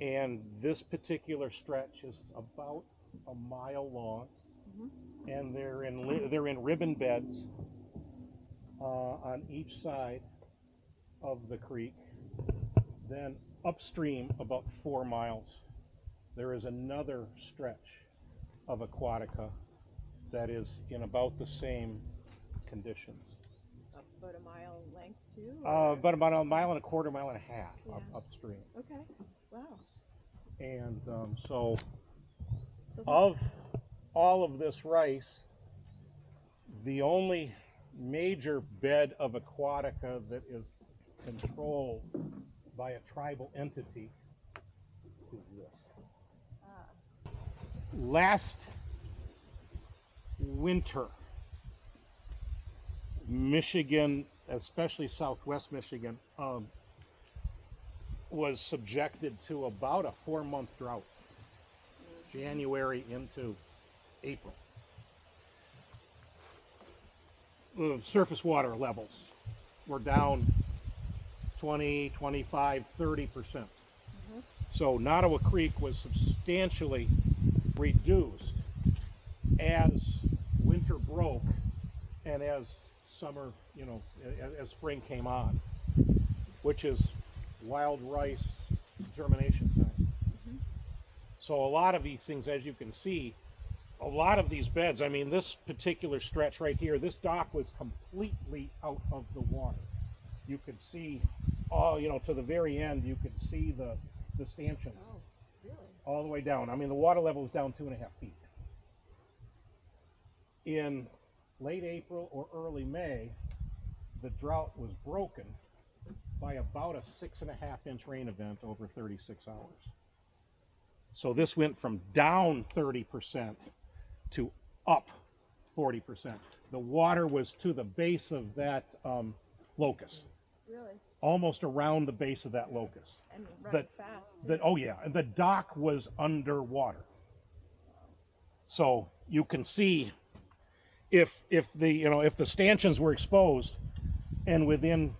And this particular stretch is about a mile long, and they're in ribbon beds on each side of the creek. Then upstream about 4 miles, there is another stretch of aquatica that is in about the same conditions. About a mile length too? But about a mile and a quarter, mile and a half upstream. Okay. Wow. And so So of all of this rice, the only major bed of aquatica that is controlled by a tribal entity is this. Last winter, Michigan, especially Southwest Michigan, was subjected to about a 4-month drought, January into April. The surface water levels were down 20, 25, 30%. So Nottawa Creek was substantially reduced as winter broke and as summer, as spring came on, which is wild rice germination time. So a lot of these things, as you can see, a lot of these beds, I mean, this particular stretch right here, this dock was completely out of the water. You could see, to the very end, you could see the stanchions. Oh, really? All the way down. I mean, the water level is down 2.5 feet. In late April or early May, the drought was broken by about a 6.5-inch rain event over 36 hours. So this went from down 30% to up 40%. The water was to the base of that locust. Really? Almost around the base of that locust. And running fast. And the dock was underwater. So you can see if the stanchions were exposed, and within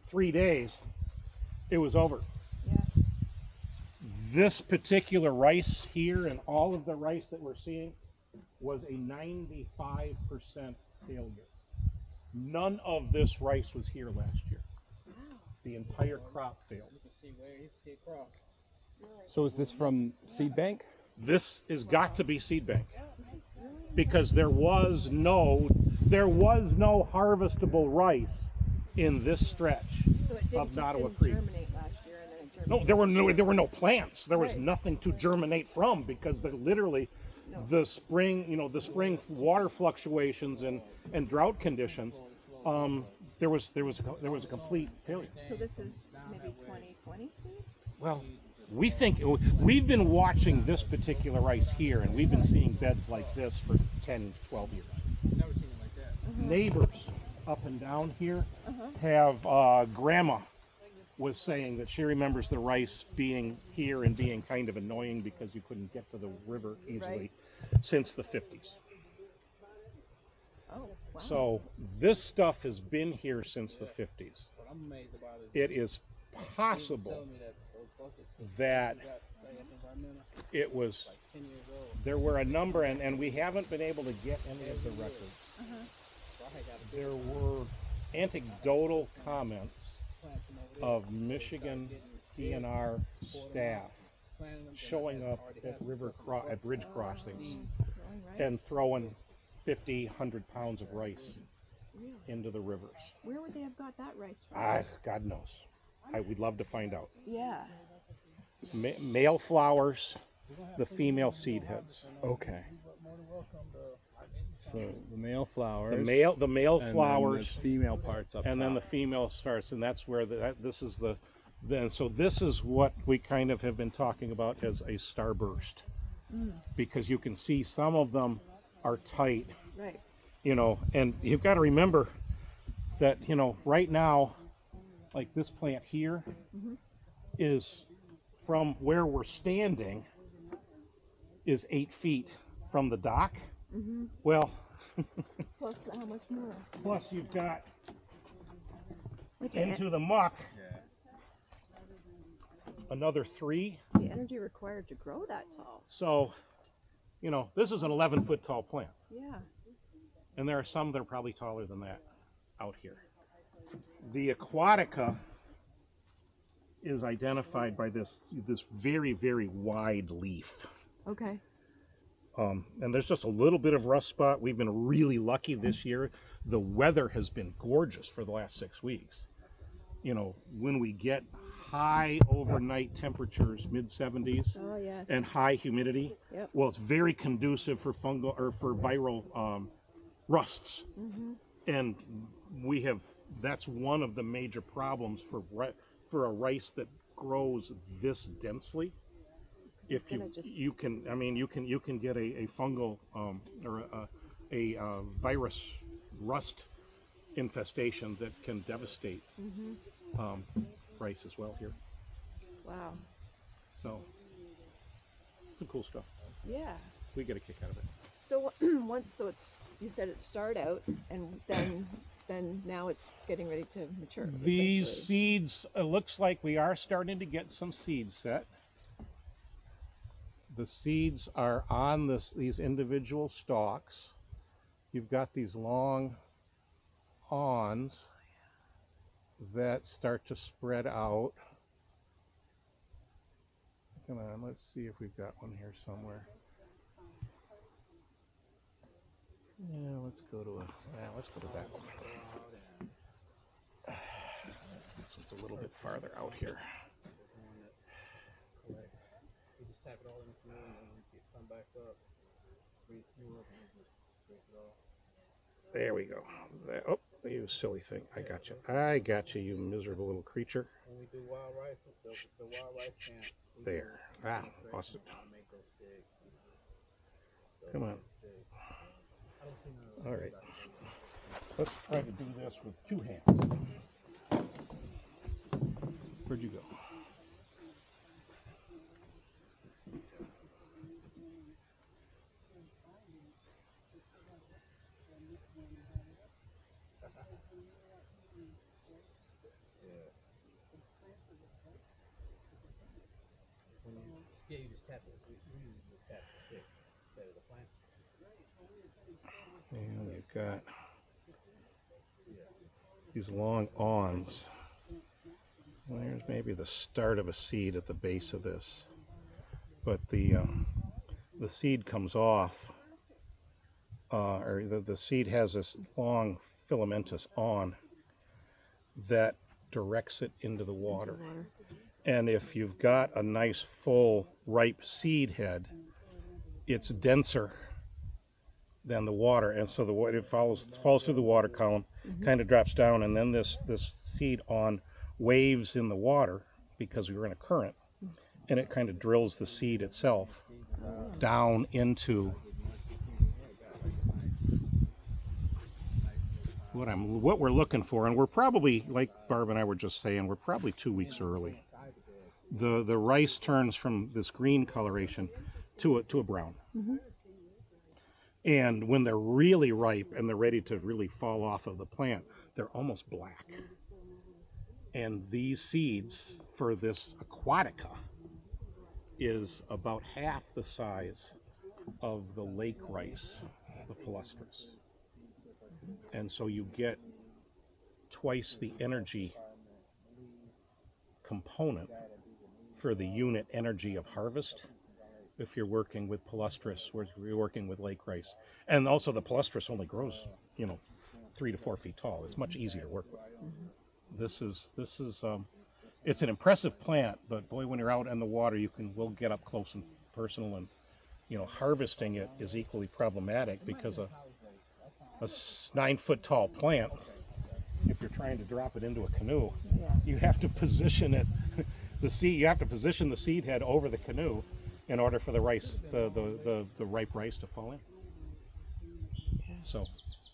3 days it was over. Yeah. This particular rice here and all of the rice that we're seeing was a 95% failure. None of this rice was here last year. Wow. The entire crop failed. So is this from Seed Bank? This has got to be Seed Bank, because there was no harvestable rice in this stretch So it of didn't Nottawa Creek. germinate last year, and then it No, germinated. there were no plants. There was Right. nothing to germinate from, because they're literally the spring water fluctuations and drought conditions. There was a complete failure. So this is maybe 2020 seed? Well, we've been watching this particular rice here, and we've been seeing beds like this for 10, 12 years. Neighbors up and down here have grandma was saying that she remembers the rice being here and being kind of annoying because you couldn't get to the river easily since the 50s. Oh, wow. So this stuff has been here since the 50s. It is possible that there were a number, and we haven't been able to get any of the records. There were anecdotal comments of Michigan DNR staff showing up at bridge crossings and throwing 50, 100 pounds of rice into the rivers. Where would they have got that rice from? God knows. We'd love to find out. Yeah. Male flowers, the female seed heads. Okay. So the male flowers. The male flowers, and then the female parts up top. and then the female starts, and that's where this is the. Then so this is what we kind of have been talking about as a starburst, because you can see some of them are tight. Right. And you've got to remember that right now, like this plant here, is from where we're standing is 8 feet from the dock. Well, Plus how much more? plus you've got Like into the muck another 3. The energy required to grow that tall. So, you know, this is an 11-foot tall plant. Yeah. And there are some that are probably taller than that out here. The Aquatica is identified by this very, very wide leaf. Okay. And there's just a little bit of rust spot. We've been really lucky this year. The weather has been gorgeous for the last 6 weeks. You know, when we get high overnight temperatures, mid-70s, Oh, yes. and high humidity, Yep. well, it's very conducive for fungal or for viral rusts. Mm-hmm. And we have, that's one of the major problems for a rice that grows this densely. If you can, I mean, you can get a fungal or a virus rust infestation that can devastate rice as well here. Wow. So, some cool stuff. Yeah. We get a kick out of it. So you said it start out, and then now it's getting ready to mature. These essentially. seeds, it looks like we are starting to get some seeds set. The seeds are on these individual stalks. You've got these long awns that start to spread out. Come on, let's see if we've got one here somewhere. Yeah, let's go to that one. This one's a little bit farther out here. There we go. Oh, you silly thing. I got you. I got you, you miserable little creature. There. Ah, lost it. Come on. All right. Let's try to do this with 2 hands. Where'd you go? Yeah, you just tap it. You just tap the stick instead of the plant. And you've got these long awns. There's maybe the start of a seed at the base of this, but the seed comes off, or the seed has this long filamentous awn that directs it into the water. And if you've got a nice full ripe seed head, it's denser than the water, and so it falls through the water column, kind of drops down, and then this seed awn waves in the water because we're in a current, and it kind of drills the seed itself down into what we're looking for. And we're probably, like Barb and I were just saying, we're probably 2 weeks early. The rice turns from this green coloration to a brown. And when they're really ripe and they're ready to really fall off of the plant, they're almost black. And these seeds for this Aquatica is about half the size of the lake rice, the Palustris. And so you get twice the energy component for the unit energy of harvest if you're working with Palustris, where you're working with lake rice. And also the Palustris only grows, 3 to 4 feet tall. It's much easier to work with. This is it's an impressive plant, but boy, when you're out in the water, we'll get up close and personal, and harvesting it is equally problematic because a 9-foot tall plant, if you're trying to drop it into a canoe, you have to position it. You have to position the seed head over the canoe in order for the rice, the ripe rice, to fall in. So,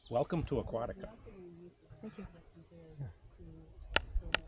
welcome to Aquatica. Thank you.